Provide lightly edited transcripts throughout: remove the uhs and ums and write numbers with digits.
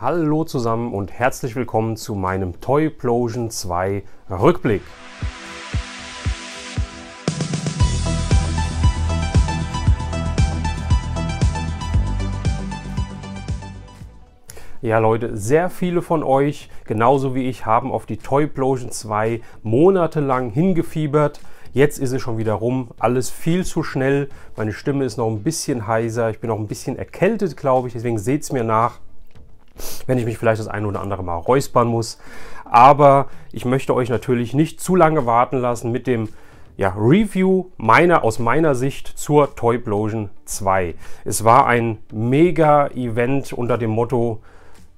Hallo zusammen und herzlich willkommen zu meinem Toyplosion 2 Rückblick. Ja Leute, sehr viele von euch, genauso wie ich, haben auf die Toyplosion 2 monatelang hingefiebert. Jetzt ist es schon wieder rum, alles viel zu schnell. Meine Stimme ist noch ein bisschen heiser, ich bin noch ein bisschen erkältet, glaube ich, deswegen seht es mir nach, wenn ich mich vielleicht das eine oder andere Mal räuspern muss. Aber ich möchte euch natürlich nicht zu lange warten lassen mit dem Review aus meiner Sicht zur Toyplosion 2. Es war ein Mega-Event unter dem Motto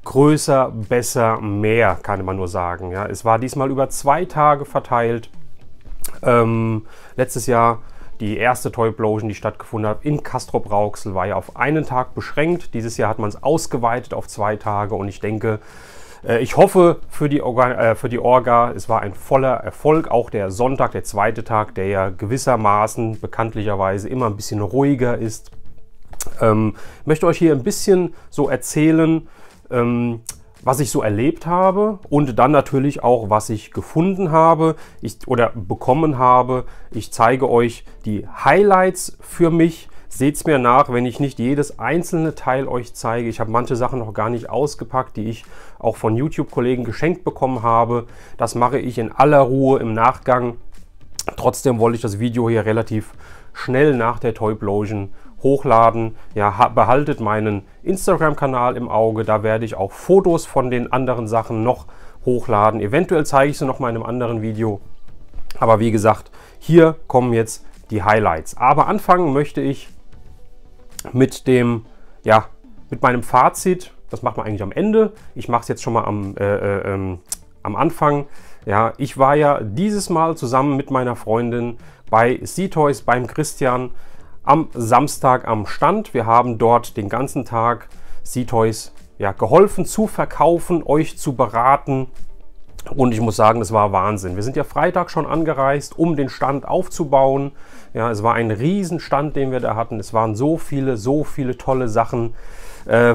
größer, besser, mehr, kann man nur sagen. Ja, es war diesmal über 2 Tage verteilt. Letztes Jahr die erste Toyplosion, die stattgefunden hat in Castrop-Rauxel, war ja auf einen Tag beschränkt. Dieses Jahr hat man es ausgeweitet auf 2 Tage und ich denke, ich hoffe für die Orga, es war ein voller Erfolg. Auch der Sonntag, der zweite Tag, der ja gewissermaßen bekanntlicherweise immer ein bisschen ruhiger ist. Möchte euch hier ein bisschen so erzählen, was ich so erlebt habe und dann natürlich auch, was ich gefunden habe oder bekommen habe. Ich zeige euch die Highlights für mich. Seht es mir nach, wenn ich nicht jedes einzelne Teil euch zeige. Ich habe manche Sachen noch gar nicht ausgepackt, die ich auch von YouTube-Kollegen geschenkt bekommen habe. Das mache ich in aller Ruhe im Nachgang. Trotzdem wollte ich das Video hier relativ schnell nach der Toyplosion hochladen. Ja, behaltet meinen Instagram-Kanal im Auge, da werde ich auch Fotos von den anderen Sachen noch hochladen. Eventuell zeige ich sie noch mal in einem anderen Video. Aber wie gesagt, hier kommen jetzt die Highlights. Aber anfangen möchte ich mit meinem Fazit. Das macht man eigentlich am Ende. Ich mache es jetzt schon mal am Anfang. Ja, ich war ja dieses Mal zusammen mit meiner Freundin bei Seatoys, beim Christian, am Samstag am Stand. Wir haben dort den ganzen Tag Seatoys geholfen zu verkaufen, euch zu beraten. Und ich muss sagen, es war Wahnsinn. Wir sind ja Freitag schon angereist, um den Stand aufzubauen. Ja, es war ein Riesenstand, den wir da hatten. Es waren so viele tolle Sachen,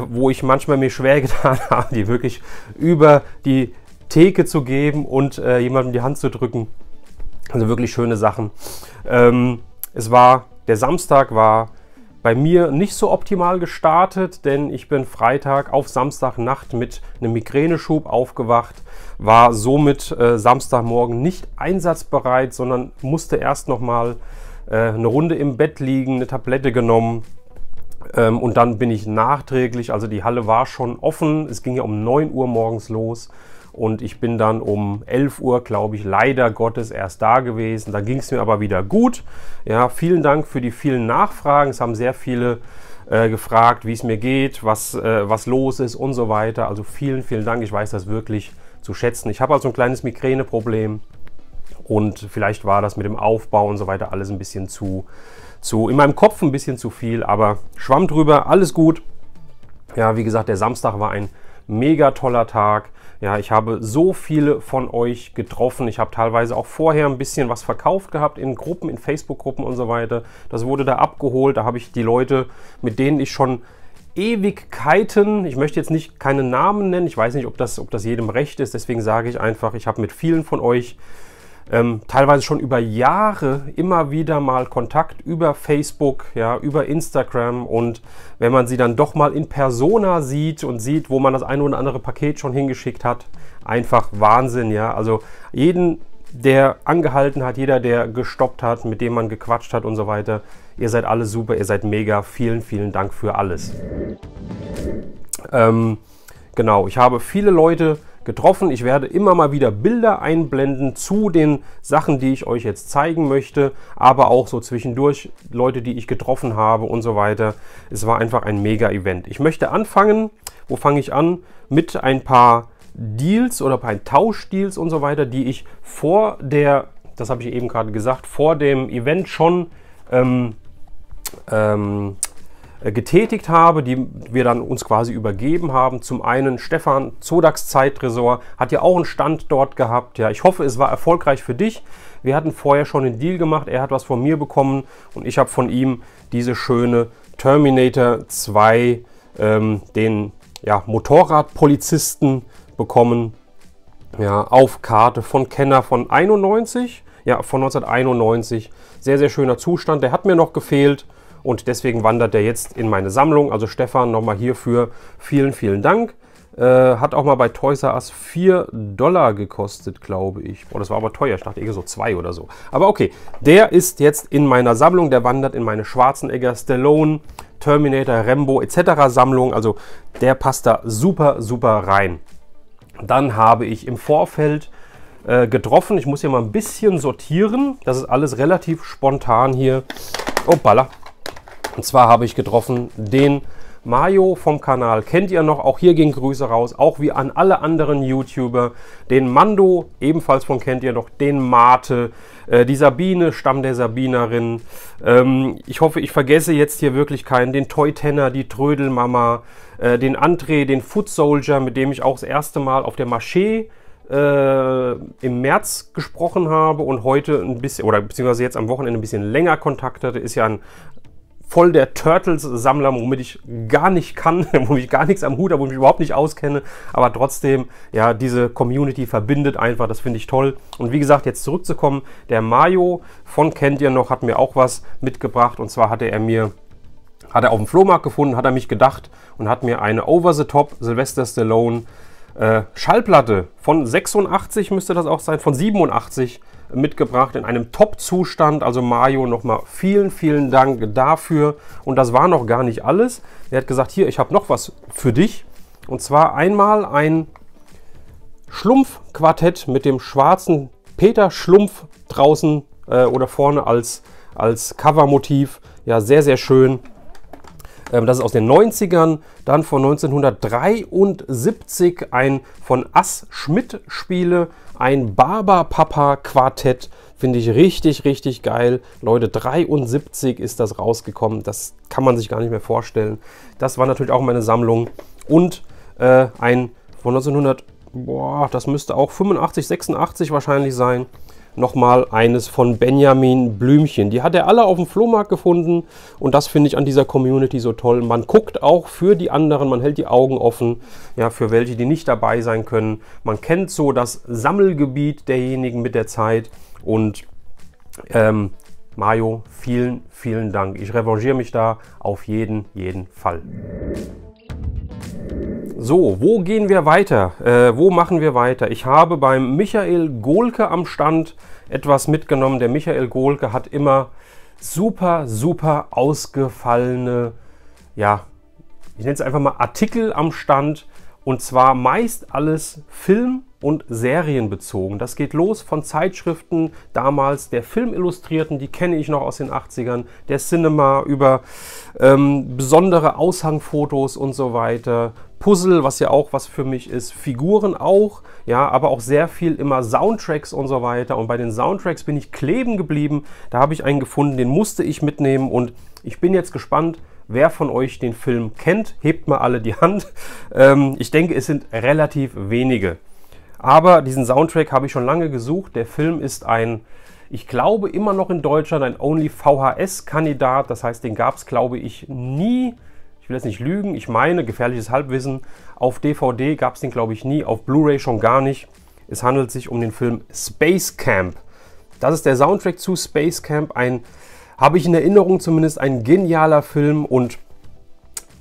wo ich manchmal mir schwer getan habe, die wirklich über die Theke zu geben und jemandem die Hand zu drücken. Also wirklich schöne Sachen. Der Samstag war bei mir nicht so optimal gestartet, denn ich bin Freitag auf Samstagnacht mit einem Migräneschub aufgewacht, war somit Samstagmorgen nicht einsatzbereit, sondern musste erst noch mal eine Runde im Bett liegen, eine Tablette genommen und dann bin ich nachträglich, also die Halle war schon offen, es ging ja um 9 Uhr morgens los. Und ich bin dann um 11 Uhr, glaube ich, leider Gottes erst da gewesen. Da ging es mir aber wieder gut. Ja, vielen Dank für die vielen Nachfragen. Es haben sehr viele gefragt, wie es mir geht, was los ist und so weiter. Also vielen Dank. Ich weiß das wirklich zu schätzen. Ich habe also ein kleines Migräneproblem und vielleicht war das mit dem Aufbau und so weiter alles ein bisschen in meinem Kopf ein bisschen zu viel. Aber schwamm drüber, alles gut. Ja, wie gesagt, der Samstag war ein mega toller Tag. Ja, ich habe so viele von euch getroffen. Ich habe teilweise auch vorher ein bisschen was verkauft gehabt in Gruppen, in Facebook-Gruppen und so weiter. Das wurde da abgeholt. Da habe ich die Leute, mit denen ich schon Ewigkeiten, ich möchte jetzt nicht keine Namen nennen, ich weiß nicht, ob das jedem recht ist, deswegen sage ich einfach, ich habe mit vielen von euch teilweise schon über Jahre immer wieder mal Kontakt über Facebook, ja, über Instagram, und wenn man sie dann doch mal in Persona sieht und sieht, wo man das eine oder andere Paket schon hingeschickt hat, einfach Wahnsinn, ja, also jeden, der angehalten hat, jeder, der gestoppt hat, mit dem man gequatscht hat und so weiter, ihr seid alle super, ihr seid mega, vielen Dank für alles. Genau, ich habe viele Leute getroffen. Ich werde immer mal wieder Bilder einblenden zu den Sachen, die ich euch jetzt zeigen möchte, aber auch so zwischendurch Leute, die ich getroffen habe und so weiter. Es war einfach ein Mega-Event. Ich möchte anfangen, wo fange ich an? Mit ein paar Deals oder ein Tauschdeals und so weiter, die ich das habe ich eben gerade gesagt, vor dem Event schon getätigt habe, die wir dann uns quasi übergeben haben. Zum einen Stefan, Zodax Zeittresor, hat ja auch einen Stand dort gehabt. Ja, ich hoffe, es war erfolgreich für dich. Wir hatten vorher schon einen Deal gemacht. Er hat was von mir bekommen und ich habe von ihm diese schöne Terminator 2, den ja, Motorradpolizisten bekommen. Ja, auf Karte von Kenner von 91. Ja, von 1991. Sehr, sehr schöner Zustand. Der hat mir noch gefehlt und deswegen wandert der jetzt in meine Sammlung. Also Stefan, nochmal hierfür vielen, vielen Dank. Hat auch mal bei Toys R Us $4 gekostet, glaube ich. Boah, das war aber teuer. Ich dachte irgendwie so 2 oder so. Aber okay, der ist jetzt in meiner Sammlung. Der wandert in meine Schwarzenegger, Stallone, Terminator, Rambo etc. Sammlung. Also der passt da super, super rein. Dann habe ich im Vorfeld getroffen. Ich muss hier mal ein bisschen sortieren. Das ist alles relativ spontan hier. Hoppala. Und zwar habe ich getroffen den Mayo vom Kanal. Kennt ihr noch? Auch hier gehen Grüße raus. Auch wie an alle anderen YouTuber. Den Mando, ebenfalls von kennt ihr noch. Den Mate. Die Sabine, Stamm der Sabinerin. Ich hoffe, ich vergesse jetzt hier wirklich keinen. Den Toy Tenner, die Trödelmama. Den André, den Foot Soldier, mit dem ich auch das erste Mal auf der Marché im März gesprochen habe und heute ein bisschen, oder beziehungsweise jetzt am Wochenende ein bisschen länger Kontakt hatte. Ist ja ein voll der Turtles-Sammler, womit ich gar nicht kann, wo ich gar nichts am Hut habe, wo ich mich überhaupt nicht auskenne. Aber trotzdem, ja, diese Community verbindet einfach, das finde ich toll. Und wie gesagt, jetzt zurückzukommen, der Mayo von kennt ihr noch, hat mir auch was mitgebracht. Und zwar hat er auf dem Flohmarkt gefunden, hat er mich gedacht und hat mir eine Over-the-Top Sylvester Stallone Schallplatte von 86 müsste das auch sein, von 87 mitgebracht in einem Top-Zustand. Also Mario, nochmal vielen, vielen Dank dafür. Und das war noch gar nicht alles. Er hat gesagt, hier, ich habe noch was für dich. Und zwar einmal ein Schlumpf-Quartett mit dem schwarzen Peter Schlumpf draußen oder vorne als Covermotiv. Ja, sehr, sehr schön. Das ist aus den 90ern, dann von 1973 ein von Ass Schmidt Spiele, ein Barber-Papa-Quartett, finde ich richtig, richtig geil. Leute, 73 ist das rausgekommen, das kann man sich gar nicht mehr vorstellen. Das war natürlich auch meine Sammlung. Und ein von 1900, boah, das müsste auch 85, 86 wahrscheinlich sein. Nochmal eines von Benjamin Blümchen. Die hat er alle auf dem Flohmarkt gefunden und das finde ich an dieser Community so toll. Man guckt auch für die anderen, man hält die Augen offen, ja, für welche, die nicht dabei sein können. Man kennt so das Sammelgebiet derjenigen mit der Zeit und Mayo, vielen, vielen Dank. Ich revanchiere mich da auf jeden Fall. So, wo gehen wir weiter? Wo machen wir weiter? Ich habe beim Michael Gohlke am Stand etwas mitgenommen. Der Michael Gohlke hat immer super, super ausgefallene, ja, ich nenne es einfach mal Artikel am Stand. Und zwar meist alles Film- und Serienbezogen. Das geht los von Zeitschriften, damals der Filmillustrierten, die kenne ich noch aus den 80ern, der Cinema, über besondere Aushangfotos und so weiter. Puzzle, was ja auch was für mich ist, Figuren auch, ja, aber auch sehr viel immer Soundtracks und so weiter. Und bei den Soundtracks bin ich kleben geblieben. Da habe ich einen gefunden, den musste ich mitnehmen und ich bin jetzt gespannt, wer von euch den Film kennt. Hebt mal alle die Hand. Ich denke, es sind relativ wenige. Aber diesen Soundtrack habe ich schon lange gesucht. Der Film ist ein, ich glaube immer noch in Deutschland, ein Only-VHS-Kandidat. Das heißt, den gab es, glaube ich, nie. Ich will jetzt nicht lügen. Ich meine, gefährliches Halbwissen. Auf DVD gab es den, glaube ich, nie. Auf Blu-ray schon gar nicht. Es handelt sich um den Film Space Camp. Das ist der Soundtrack zu Space Camp. Habe ich in Erinnerung zumindest, ein genialer Film und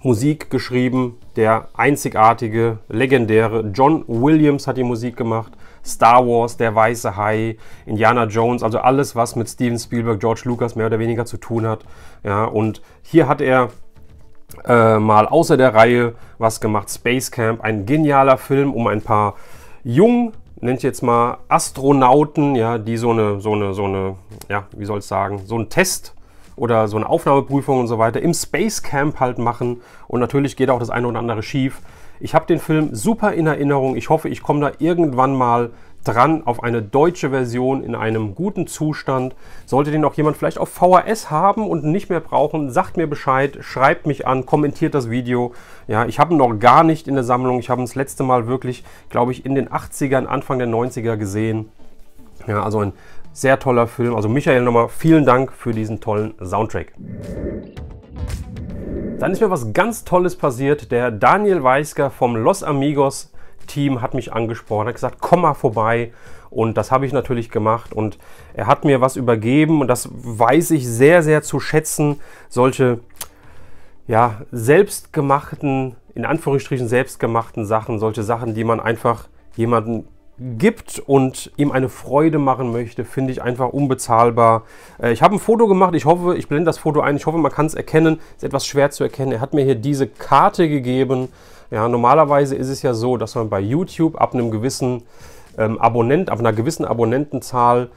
Musik geschrieben. Der einzigartige, legendäre John Williams hat die Musik gemacht. Star Wars, Der Weiße Hai, Indiana Jones, also alles, was mit Steven Spielberg, George Lucas mehr oder weniger zu tun hat. Ja, und hier hat er mal außer der Reihe was gemacht. Space Camp, ein genialer Film um ein paar jungen, nennt jetzt mal Astronauten, ja, die so eine, ja, wie soll ich sagen, so einen Test oder so eine Aufnahmeprüfung und so weiter im Space Camp halt machen. Und natürlich geht auch das eine oder andere schief. Ich habe den Film super in Erinnerung. Ich hoffe, ich komme da irgendwann mal dran auf eine deutsche Version in einem guten Zustand. Sollte den auch jemand vielleicht auf VHS haben und nicht mehr brauchen, sagt mir Bescheid, schreibt mich an, kommentiert das Video. Ja, ich habe ihn noch gar nicht in der Sammlung. Ich habe ihn das letzte Mal wirklich, glaube ich, in den 80ern, Anfang der 90er gesehen. Ja, also ein sehr toller Film. Also Michael, nochmal vielen Dank für diesen tollen Soundtrack. Dann ist mir was ganz Tolles passiert. Der Daniel Weisker vom Los Amigos Team hat mich angesprochen, hat gesagt, komm mal vorbei. Und das habe ich natürlich gemacht. Und er hat mir was übergeben. Und das weiß ich sehr, sehr zu schätzen. Solche, ja, selbstgemachten, in Anführungsstrichen selbstgemachten Sachen. Solche Sachen, die man einfach jemandem gibt und ihm eine Freude machen möchte, finde ich einfach unbezahlbar. Ich habe ein Foto gemacht, ich hoffe, ich blende das Foto ein, ich hoffe, man kann es erkennen, ist etwas schwer zu erkennen. Er hat mir hier diese Karte gegeben. Ja, normalerweise ist es ja so, dass man bei YouTube ab einem gewissen ab einer gewissen Abonnentenzahl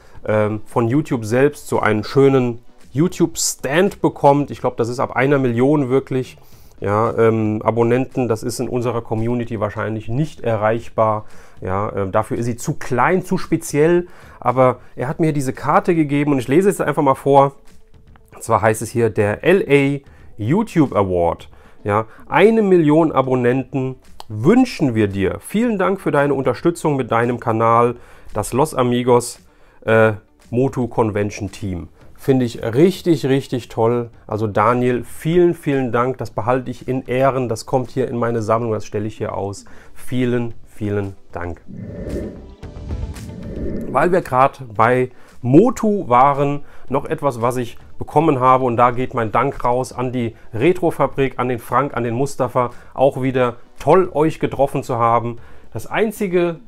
von YouTube selbst so einen schönen YouTube-Stand bekommt. Ich glaube, das ist ab 1 Million wirklich. Ja, Abonnenten, das ist in unserer Community wahrscheinlich nicht erreichbar. Ja, dafür ist sie zu klein, zu speziell. Aber er hat mir diese Karte gegeben und ich lese es einfach mal vor. Und zwar heißt es hier der LA YouTube Award. Ja, 1 Million Abonnenten wünschen wir dir. Vielen Dank für deine Unterstützung mit deinem Kanal, das Los Amigos Motu Convention Team. Finde ich richtig, richtig toll. Also Daniel, vielen, vielen Dank. Das behalte ich in Ehren. Das kommt hier in meine Sammlung. Das stelle ich hier aus. Vielen, vielen Dank. Weil wir gerade bei Motu waren, noch etwas, was ich bekommen habe. Und da geht mein Dank raus an die Retrofabrik, an den Frank, an den Mustafa. Auch wieder toll, euch getroffen zu haben. Das Einzige,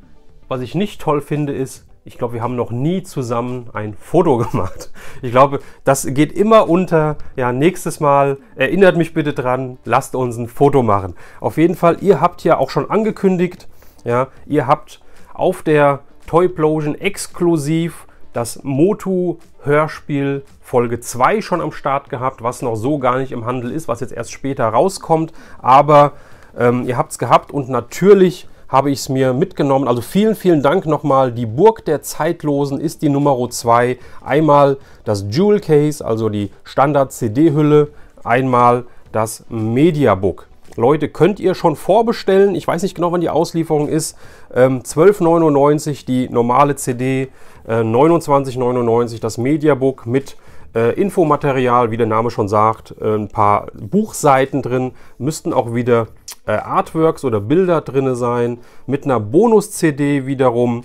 was ich nicht toll finde, ist, ich glaube, wir haben noch nie zusammen ein Foto gemacht. Ich glaube, das geht immer unter. Ja, nächstes Mal, erinnert mich bitte dran, lasst uns ein Foto machen. Auf jeden Fall, ihr habt ja auch schon angekündigt, ja, ihr habt auf der Toyplosion exklusiv das Motu-Hörspiel Folge 2 schon am Start gehabt, was noch so gar nicht im Handel ist, was jetzt erst später rauskommt. Aber ihr habt es gehabt und natürlich habe ich es mir mitgenommen. Also vielen, vielen Dank nochmal. Die Burg der Zeitlosen ist die Nummer 2. Einmal das Jewel Case, also die Standard-CD-Hülle. Einmal das Mediabook. Leute, könnt ihr schon vorbestellen. Ich weiß nicht genau, wann die Auslieferung ist. 12,99 € die normale CD, 29,99 € das Mediabook mit Infomaterial, wie der Name schon sagt. Ein paar Buchseiten drin, müssten auch wieder Artworks oder Bilder drin sein, mit einer Bonus-CD wiederum,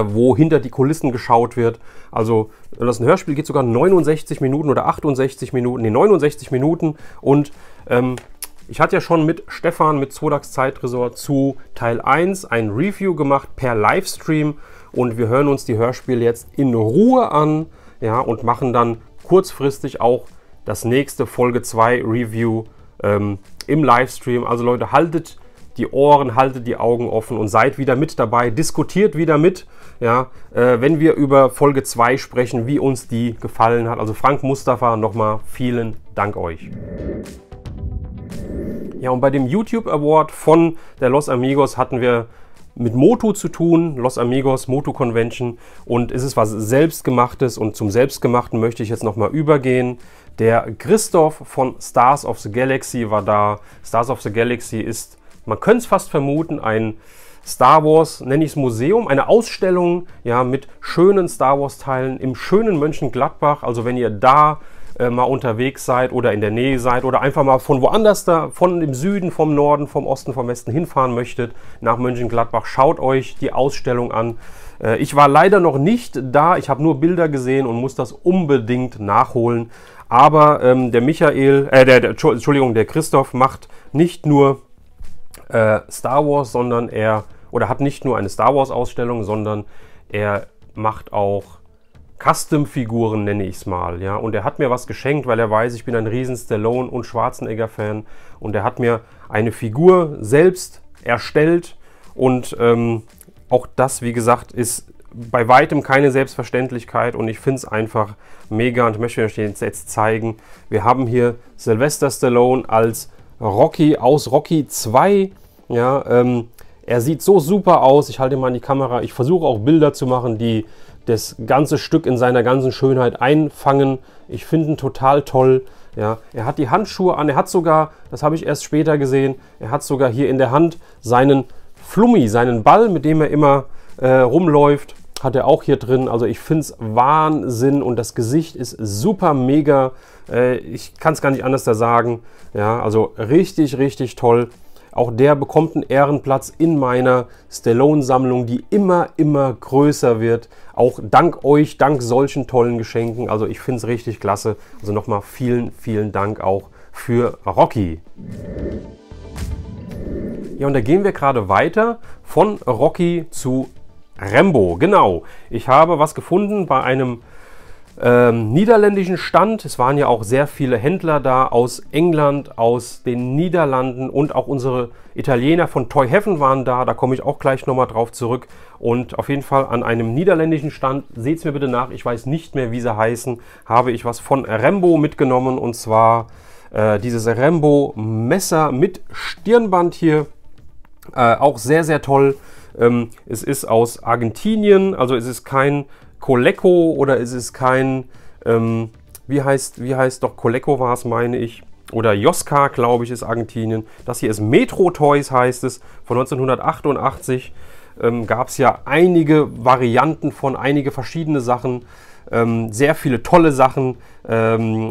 wo hinter die Kulissen geschaut wird. Also das ein Hörspiel geht sogar 69 Minuten oder 68 Minuten, nee 69 Minuten und ich hatte ja schon mit Stefan, mit Zodax Zeitresort zu Teil 1 ein Review gemacht per Livestream und wir hören uns die Hörspiele jetzt in Ruhe an, ja, und machen dann kurzfristig auch das nächste Folge 2 Review im Livestream. Also Leute, haltet die Ohren, haltet die Augen offen und seid wieder mit dabei, diskutiert wieder mit, ja, wenn wir über Folge 2 sprechen, wie uns die gefallen hat. Also Frank, Mustafa, nochmal vielen Dank euch. Ja, und bei dem YouTube Award von der Los Amigos hatten wir mit Motu zu tun, Los Amigos Motu Convention, und es ist was Selbstgemachtes und zum Selbstgemachten möchte ich jetzt nochmal übergehen. Der Christoph von Stars of the Galaxy war da. Stars of the Galaxy ist, man könnte es fast vermuten, ein Star Wars, nenne ich es Museum, eine Ausstellung, ja, mit schönen Star Wars Teilen im schönen Mönchengladbach. Also wenn ihr da mal unterwegs seid oder in der Nähe seid oder einfach mal von woanders da, von dem Süden, vom Norden, vom Osten, vom Westen hinfahren möchtet nach Mönchengladbach, schaut euch die Ausstellung an. Ich war leider noch nicht da, ich habe nur Bilder gesehen und muss das unbedingt nachholen. Aber der der Christoph macht nicht nur Star Wars, sondern hat nicht nur eine Star Wars Ausstellung, sondern er macht auch Custom-Figuren, nenne ich es mal, ja, und er hat mir was geschenkt, weil er weiß, ich bin ein riesen Stallone- und Schwarzenegger-Fan und er hat mir eine Figur selbst erstellt und auch das, wie gesagt, ist bei weitem keine Selbstverständlichkeit und ich finde es einfach mega und ich möchte euch jetzt zeigen. Wir haben hier Sylvester Stallone als Rocky aus Rocky 2, ja, er sieht so super aus, ich halte mal in die Kamera, ich versuche auch Bilder zu machen, die das ganze Stück in seiner ganzen Schönheit einfangen. Ich finde ihn total toll. Ja, er hat die Handschuhe an, er hat sogar, das habe ich erst später gesehen, er hat sogar hier in der Hand seinen Flummi, seinen Ball, mit dem er immer rumläuft. hat er auch hier drin. Also ich finde es Wahnsinn und das Gesicht ist super mega. Ich kann es gar nicht anders da sagen. Ja, also richtig, richtig toll. Auch der bekommt einen Ehrenplatz in meiner Stallone-Sammlung, die immer, immer größer wird. Auch dank euch, dank solchen tollen Geschenken. Also ich finde es richtig klasse. Also nochmal vielen, vielen Dank auch für Rocky. Ja, und da gehen wir gerade weiter von Rocky zu Rambo. Genau, ich habe was gefunden bei einem niederländischen Stand. Es waren ja auch sehr viele Händler da aus England, aus den Niederlanden und auch unsere Italiener von Toy Heaven waren da. Da komme ich auch gleich nochmal drauf zurück. Und auf jeden Fall an einem niederländischen Stand, seht es mir bitte nach, ich weiß nicht mehr, wie sie heißen, habe ich was von Rambo mitgenommen. Und zwar dieses Rambo Messer mit Stirnband hier. Auch sehr, sehr toll. Es ist aus Argentinien, also es ist kein Coleco oder es ist kein, wie heißt doch, Coleco war es, meine ich, oder Josca, glaube ich, ist Argentinien. Das hier ist Metro Toys, heißt es, von 1988. Gab es ja einige Varianten von, einige verschiedene Sachen, sehr viele tolle Sachen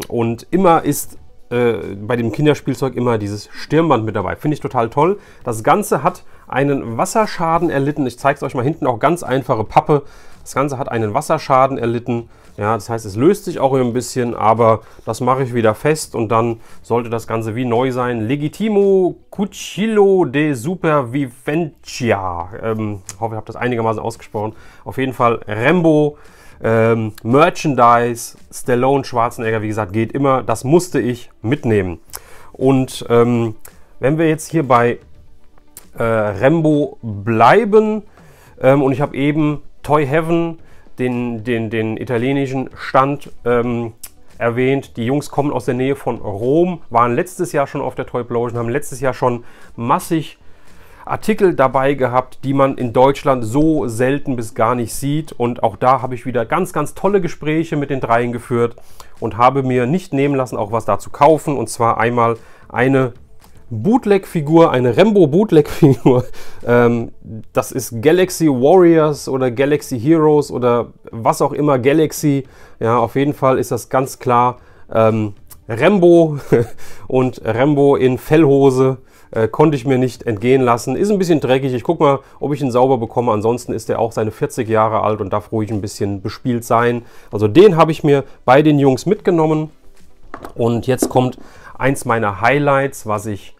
und immer ist bei dem Kinderspielzeug immer dieses Stirnband mit dabei. Finde ich total toll. Das Ganze hat einen Wasserschaden erlitten. Ich zeige es euch mal hinten, auch ganz einfache Pappe. Das Ganze hat einen Wasserschaden erlitten. Ja, das heißt, es löst sich auch ein bisschen, aber das mache ich wieder fest und dann sollte das Ganze wie neu sein. Legitimo Cuchillo de Supervivencia. Ich hoffe, ich habe das einigermaßen ausgesprochen. Auf jeden Fall Rambo. Merchandise, Stallone, Schwarzenegger, wie gesagt, geht immer. Das musste ich mitnehmen. Und wenn wir jetzt hier bei Rambo bleiben und ich habe eben Toy Heaven, den italienischen Stand erwähnt. Die Jungs kommen aus der Nähe von Rom, waren letztes Jahr schon auf der Toyplosion, haben letztes Jahr schon massig Artikel dabei gehabt, die man in Deutschland so selten bis gar nicht sieht. Und auch da habe ich wieder ganz, ganz tolle Gespräche mit den dreien geführt und habe mir nicht nehmen lassen, auch was da zu kaufen. Und zwar einmal eine Bootleg-Figur, eine Rambo-Bootleg-Figur. Das ist Galaxy Warriors oder Galaxy Heroes oder was auch immer, Galaxy. Ja, auf jeden Fall ist das ganz klar Rambo und Rambo in Fellhose. Konnte ich mir nicht entgehen lassen. Ist ein bisschen dreckig. Ich gucke mal, ob ich ihn sauber bekomme. Ansonsten ist er auch seine 40 Jahre alt und darf ruhig ein bisschen bespielt sein. Also den habe ich mir bei den Jungs mitgenommen. Und jetzt kommt eins meiner Highlights, was ich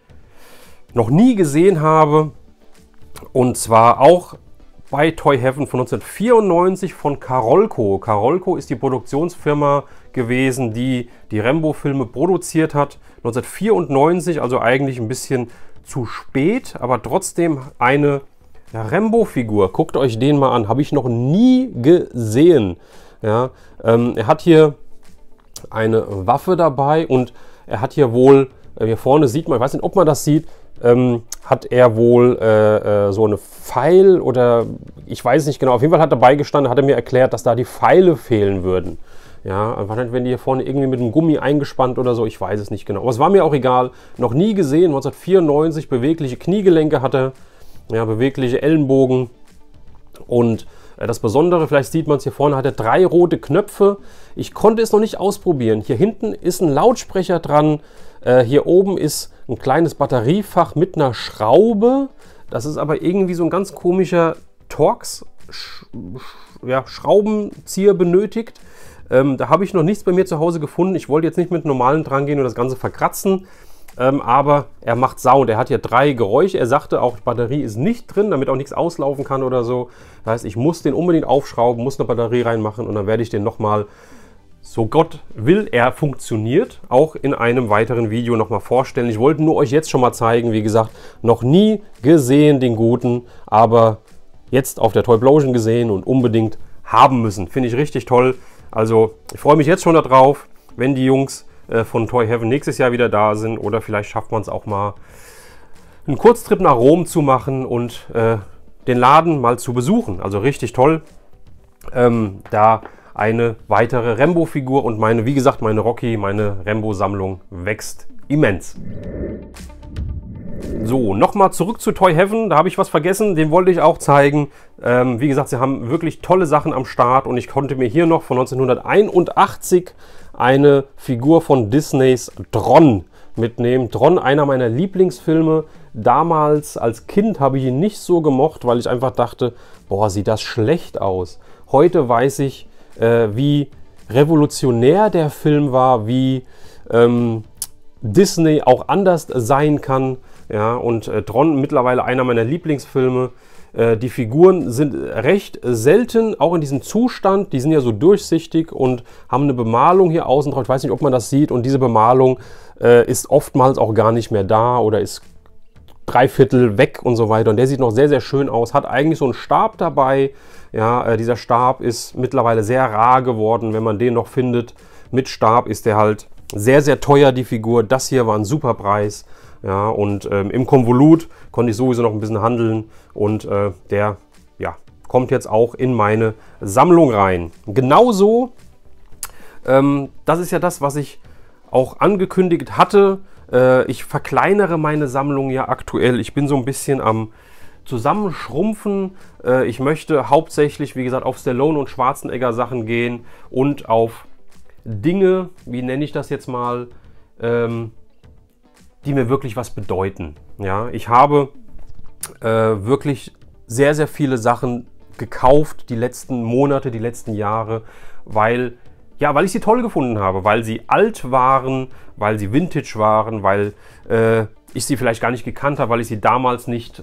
noch nie gesehen habe. Und zwar auch bei Toy Heaven von 1994 von Carolco. Carolco ist die Produktionsfirma gewesen, die die Rambo-Filme produziert hat. 1994, also eigentlich ein bisschen zu spät, aber trotzdem eine Rambo-Figur. Guckt euch den mal an, habe ich noch nie gesehen. Ja, er hat hier eine Waffe dabei und er hat hier wohl, hier vorne sieht man, ich weiß nicht, ob man das sieht, hat er wohl so eine Pfeil oder ich weiß nicht genau, auf jeden Fall hat er beigestanden, hat er mir erklärt, dass da die Pfeile fehlen würden. Ja, wahrscheinlich werden die hier vorne irgendwie mit einem Gummi eingespannt oder so, ich weiß es nicht genau. Aber es war mir auch egal, noch nie gesehen, 1994, bewegliche Kniegelenke hatte, ja, bewegliche Ellenbogen. Und das Besondere, vielleicht sieht man es hier vorne, hat er 3 rote Knöpfe. Ich konnte es noch nicht ausprobieren. Hier hinten ist ein Lautsprecher dran, hier oben ist ein kleines Batteriefach mit einer Schraube. Das ist aber irgendwie so ein ganz komischer Schraubenzieher benötigt. Da habe ich noch nichts bei mir zu Hause gefunden. Ich wollte jetzt nicht mit normalen dran gehen und das Ganze verkratzen. Aber er macht Sound. Er hat hier 3 Geräusche. Er sagte auch, die Batterie ist nicht drin, damit auch nichts auslaufen kann oder so. Das heißt, ich muss den unbedingt aufschrauben, muss eine Batterie reinmachen und dann werde ich den nochmal, so Gott will, er funktioniert, auch in einem weiteren Video nochmal vorstellen. Ich wollte nur euch jetzt schon mal zeigen, wie gesagt, noch nie gesehen den guten, aber jetzt auf der Toyplosion gesehen und unbedingt haben müssen. Finde ich richtig toll. Also ich freue mich jetzt schon darauf, wenn die Jungs von Toy Heaven nächstes Jahr wieder da sind oder vielleicht schafft man es auch mal, einen Kurztrip nach Rom zu machen und den Laden mal zu besuchen. Also richtig toll. Da eine weitere Rambo-Figur und wie gesagt, meine Rocky, meine Rambo-Sammlung wächst immens. So, nochmal zurück zu Toy Heaven. Da habe ich was vergessen, den wollte ich auch zeigen. Wie gesagt, sie haben wirklich tolle Sachen am Start und ich konnte mir hier noch von 1981 eine Figur von Disneys Tron mitnehmen. Tron, einer meiner Lieblingsfilme. Damals als Kind habe ich ihn nicht so gemocht, weil ich einfach dachte, boah, sieht das schlecht aus. Heute weiß ich, wie revolutionär der Film war, wie Disney auch anders sein kann. Ja, und Tron mittlerweile einer meiner Lieblingsfilme. Die Figuren sind recht selten, auch in diesem Zustand. Die sind ja so durchsichtig und haben eine Bemalung hier außen drauf. Ich weiß nicht, ob man das sieht. Und diese Bemalung ist oftmals auch gar nicht mehr da oder ist 3/4 weg und so weiter. Und der sieht noch sehr, sehr schön aus. Hat eigentlich so einen Stab dabei. Ja, dieser Stab ist mittlerweile sehr rar geworden. Wenn man den noch findet mit Stab, ist der halt sehr, sehr teuer, die Figur. Das hier war ein super Preis. Ja, und im Konvolut konnte ich sowieso noch ein bisschen handeln. Und der ja, kommt jetzt auch in meine Sammlung rein. Genauso, das ist ja das, was ich auch angekündigt hatte. Ich verkleinere meine Sammlung ja aktuell. Ich bin so ein bisschen am Zusammenschrumpfen. Ich möchte hauptsächlich, wie gesagt, auf Stallone und Schwarzenegger Sachen gehen und auf Dinge, wie nenne ich das jetzt mal, die mir wirklich was bedeuten. Ja, ich habe wirklich sehr, sehr viele Sachen gekauft, die letzten Monate, die letzten Jahre, weil ich sie toll gefunden habe, weil sie alt waren, weil sie Vintage waren, weil ich sie vielleicht gar nicht gekannt habe, weil ich sie damals nicht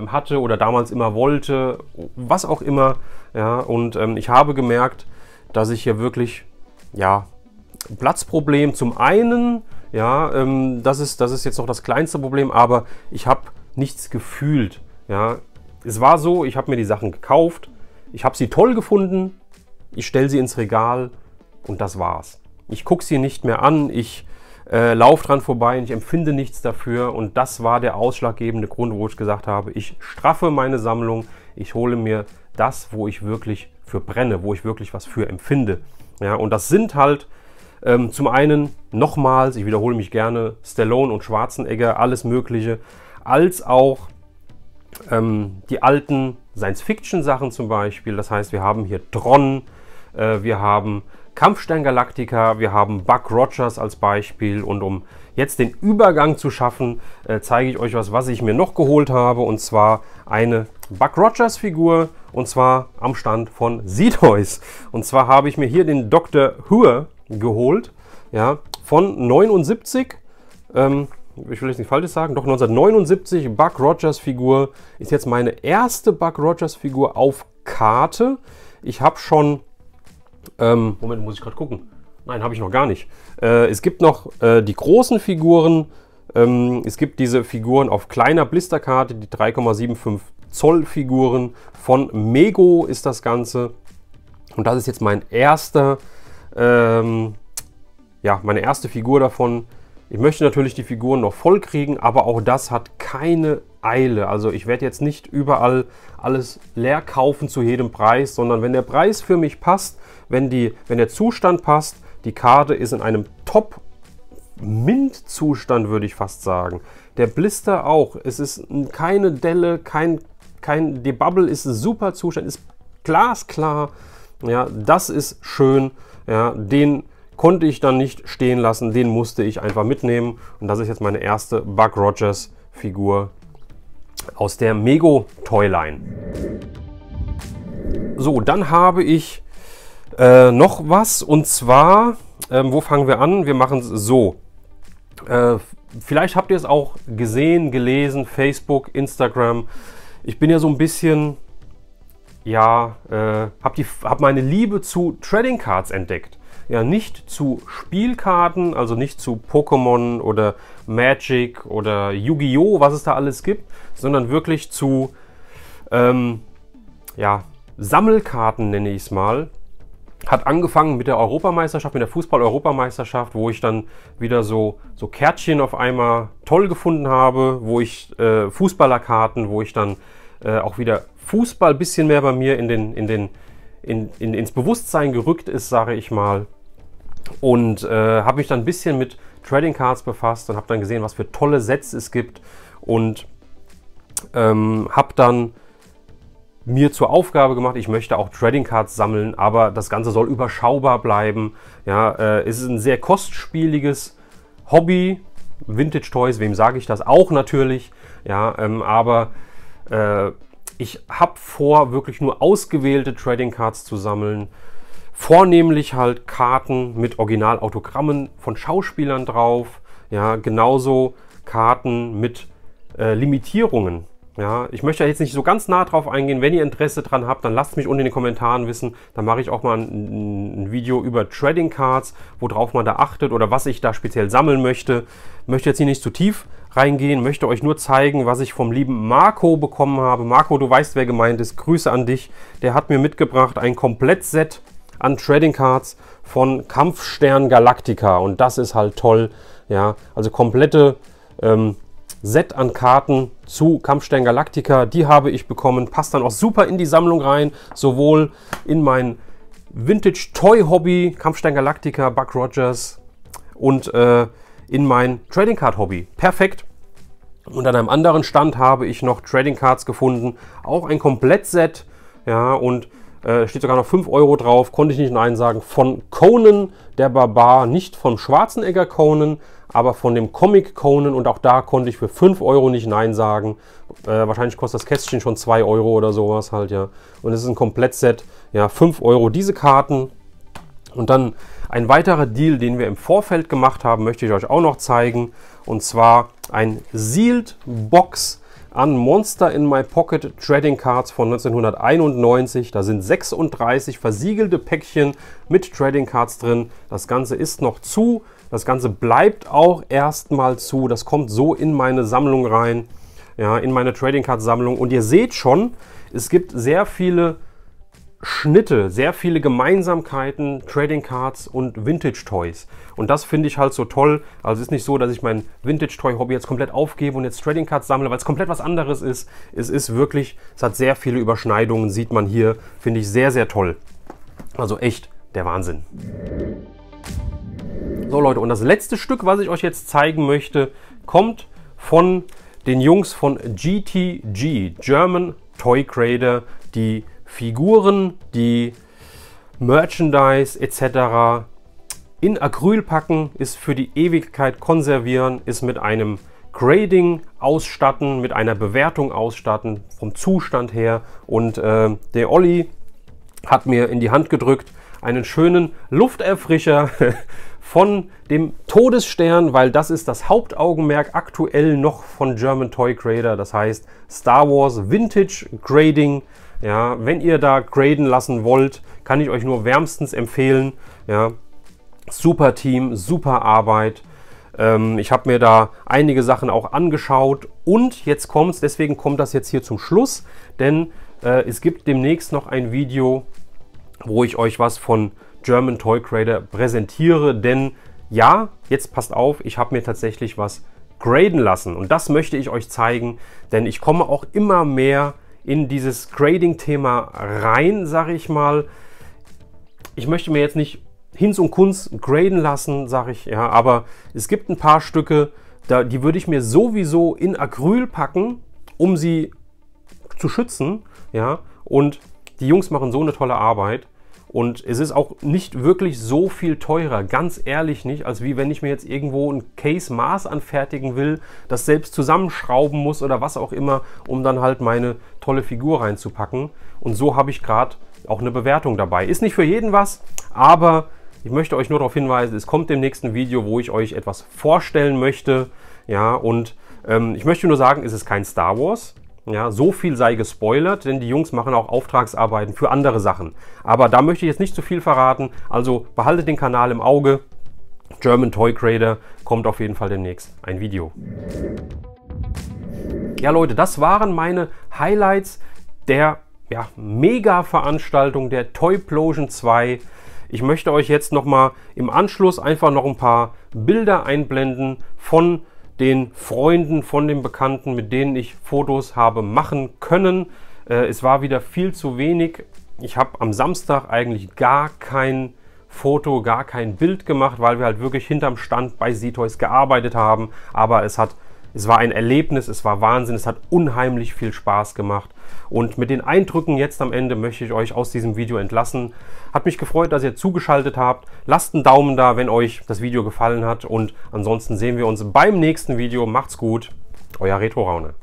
hatte oder damals immer wollte, was auch immer. Ja, und ich habe gemerkt, dass ich hier wirklich, ja, Platzproblem zum einen, ja, das ist jetzt noch das kleinste Problem, aber ich habe nichts gefühlt. Ja. Es war so, ich habe mir die Sachen gekauft, ich habe sie toll gefunden, ich stelle sie ins Regal und das war's. Ich gucke sie nicht mehr an, ich laufe dran vorbei und ich empfinde nichts dafür und das war der ausschlaggebende Grund, wo ich gesagt habe, ich straffe meine Sammlung, ich hole mir das, wo ich wirklich für brenne, wo ich wirklich was für empfinde. Ja, und das sind halt zum einen nochmals, ich wiederhole mich gerne, Stallone und Schwarzenegger, alles Mögliche, als auch die alten Science-Fiction-Sachen zum Beispiel. Das heißt, wir haben hier Tron, wir haben Kampfstern Galactica, wir haben Buck Rogers als Beispiel. Und um jetzt den Übergang zu schaffen, zeige ich euch was ich mir noch geholt habe. Und zwar eine Buck Rogers Figur, und zwar am Stand von Z-Toys. Und zwar habe ich mir hier den Dr. Who geholt, ja, von 79, ich will jetzt nicht Falsches sagen, doch 1979, Buck Rogers Figur, ist jetzt meine erste Buck Rogers Figur auf Karte. Ich habe schon, Moment, muss ich gerade gucken, nein, habe ich noch gar nicht. Es gibt noch die großen Figuren, es gibt diese Figuren auf kleiner Blisterkarte, die 3,75 Zoll Figuren, von Mego ist das Ganze, und das ist jetzt mein erster, ja, meine erste Figur davon. Ich möchte natürlich die Figuren noch voll kriegen, aber auch das hat keine Eile. Also ich werde jetzt nicht überall alles leer kaufen zu jedem Preis, sondern wenn der Preis für mich passt, wenn der Zustand passt, die Karte ist in einem Top-Mint-Zustand, würde ich fast sagen. Der Blister auch. Es ist keine Delle, die Bubble ist ein super Zustand, ist glasklar. Ja, das ist schön. Ja, den konnte ich dann nicht stehen lassen, den musste ich einfach mitnehmen. Und das ist jetzt meine erste Buck Rogers Figur aus der Mego Toyline. So, dann habe ich noch was, und zwar, wo fangen wir an? Wir machen es so. Vielleicht habt ihr es auch gesehen, gelesen, Facebook, Instagram. Ich bin ja so ein bisschen, ja, hab meine Liebe zu Trading Cards entdeckt. Ja, nicht zu Spielkarten, also nicht zu Pokémon oder Magic oder Yu-Gi-Oh!, was es da alles gibt, sondern wirklich zu ja, Sammelkarten, nenne ich es mal. Hat angefangen mit der Europameisterschaft, mit der Fußball-Europameisterschaft, wo ich dann wieder so Kärtchen auf einmal toll gefunden habe, wo ich Fußballerkarten, wo ich dann auch wieder Fußball ein bisschen mehr bei mir ins Bewusstsein gerückt ist, sage ich mal. Und habe mich dann ein bisschen mit Trading Cards befasst und habe dann gesehen, was für tolle Sets es gibt. und habe dann mir zur Aufgabe gemacht, ich möchte auch Trading Cards sammeln, aber das Ganze soll überschaubar bleiben. Ja, es ist ein sehr kostspieliges Hobby. Vintage Toys, wem sage ich das? Auch natürlich. Ja, aber ich habe vor, wirklich nur ausgewählte Trading Cards zu sammeln. Vornehmlich halt Karten mit Originalautogrammen von Schauspielern drauf. Ja, genauso Karten mit Limitierungen. Ja, ich möchte jetzt nicht so ganz nah drauf eingehen. Wenn ihr Interesse dran habt, dann lasst mich unten in den Kommentaren wissen. Dann mache ich auch mal ein Video über Trading Cards, worauf man da achtet oder was ich da speziell sammeln möchte. Möchte jetzt hier nicht zu tief reingehen, möchte euch nur zeigen, was ich vom lieben Marco bekommen habe. Marco, du weißt, wer gemeint ist. Grüße an dich. Der hat mir mitgebracht ein Komplettset an Trading Cards von Kampfstern Galactica. Und das ist halt toll. Ja, also komplette Set an Karten zu Kampfstern Galactica, die habe ich bekommen, passt dann auch super in die Sammlung rein, sowohl in mein Vintage Toy Hobby, Kampfstern Galactica, Buck Rogers und in mein Trading Card Hobby. Perfekt. Und an einem anderen Stand habe ich noch Trading Cards gefunden, auch ein Komplettset, ja, und steht sogar noch 5 Euro drauf, konnte ich nicht Nein sagen, von Conan der Barbar, nicht vom Schwarzenegger Conan, aber von dem Comic Conan, und auch da konnte ich für 5 Euro nicht Nein sagen. Wahrscheinlich kostet das Kästchen schon 2 Euro oder sowas halt, ja. Und es ist ein Komplettset, ja, 5 Euro diese Karten. Und dann ein weiterer Deal, den wir im Vorfeld gemacht haben, möchte ich euch auch noch zeigen. Und zwar ein Sealed Box an Monster in My Pocket Trading Cards von 1991. Da sind 36 versiegelte Päckchen mit Trading Cards drin. Das Ganze ist noch zu. Das Ganze bleibt auch erstmal zu. Das kommt so in meine Sammlung rein, ja, in meine Trading Card Sammlung. Und ihr seht schon, es gibt sehr viele Schnitte, sehr viele Gemeinsamkeiten, Trading Cards und Vintage Toys. Und das finde ich halt so toll. Also es ist nicht so, dass ich mein Vintage Toy Hobby jetzt komplett aufgebe und jetzt Trading Cards sammle, weil es komplett was anderes ist. Es ist wirklich, es hat sehr viele Überschneidungen, sieht man hier. Finde ich sehr, sehr toll. Also echt der Wahnsinn. So Leute, und das letzte Stück, was ich euch jetzt zeigen möchte, kommt von den Jungs von GTG, German Toy Creator. Die Figuren, die Merchandise etc. in Acryl packen, ist für die Ewigkeit konservieren, ist mit einem Grading ausstatten, mit einer Bewertung ausstatten, vom Zustand her. Und der Olli hat mir in die Hand gedrückt einen schönen Lufterfrischer von dem Todesstern, weil das ist das Hauptaugenmerk aktuell noch von German Toy Creator. Das heißt Star Wars Vintage Grading. Ja, wenn ihr da graden lassen wollt, kann ich euch nur wärmstens empfehlen. Ja, super Team, super Arbeit. Ich habe mir da einige Sachen auch angeschaut und jetzt kommt's, deswegen kommt das jetzt hier zum Schluss, denn es gibt demnächst noch ein Video, wo ich euch was von German Toy Creator präsentiere, denn ja, jetzt passt auf, ich habe mir tatsächlich was graden lassen und das möchte ich euch zeigen, denn ich komme auch immer mehr in dieses Grading-Thema rein, sage ich mal. Ich möchte mir jetzt nicht Hinz und Kunz graden lassen, sage ich, ja, aber es gibt ein paar Stücke, die würde ich mir sowieso in Acryl packen, um sie zu schützen, ja, und die Jungs machen so eine tolle Arbeit. Und es ist auch nicht wirklich so viel teurer, ganz ehrlich nicht, als wie wenn ich mir jetzt irgendwo ein Case-Maß anfertigen will, das selbst zusammenschrauben muss oder was auch immer, um dann halt meine tolle Figur reinzupacken. Und so habe ich gerade auch eine Bewertung dabei. Ist nicht für jeden was, aber ich möchte euch nur darauf hinweisen, es kommt im nächsten Video, wo ich euch etwas vorstellen möchte. Ja, und ich möchte nur sagen, es ist kein Star Wars. Ja, so viel sei gespoilert, denn die Jungs machen auch Auftragsarbeiten für andere Sachen. Aber da möchte ich jetzt nicht zu viel verraten, also behaltet den Kanal im Auge. German Toy Creator kommt auf jeden Fall demnächst ein Video. Ja Leute, das waren meine Highlights der Mega-Veranstaltung der Toyplosion 2. Ich möchte euch jetzt nochmal im Anschluss einfach noch ein paar Bilder einblenden von den Freunden, von den Bekannten, mit denen ich Fotos habe machen können. Es war wieder viel zu wenig. Ich habe am Samstag eigentlich gar kein Foto, gar kein Bild gemacht, weil wir halt wirklich hinterm Stand bei Seatoys gearbeitet haben. Aber es hat Es war ein Erlebnis, es war Wahnsinn, es hat unheimlich viel Spaß gemacht. Und mit den Eindrücken jetzt am Ende möchte ich euch aus diesem Video entlassen. Hat mich gefreut, dass ihr zugeschaltet habt. Lasst einen Daumen da, wenn euch das Video gefallen hat. Und ansonsten sehen wir uns beim nächsten Video. Macht's gut, euer Retro Raune.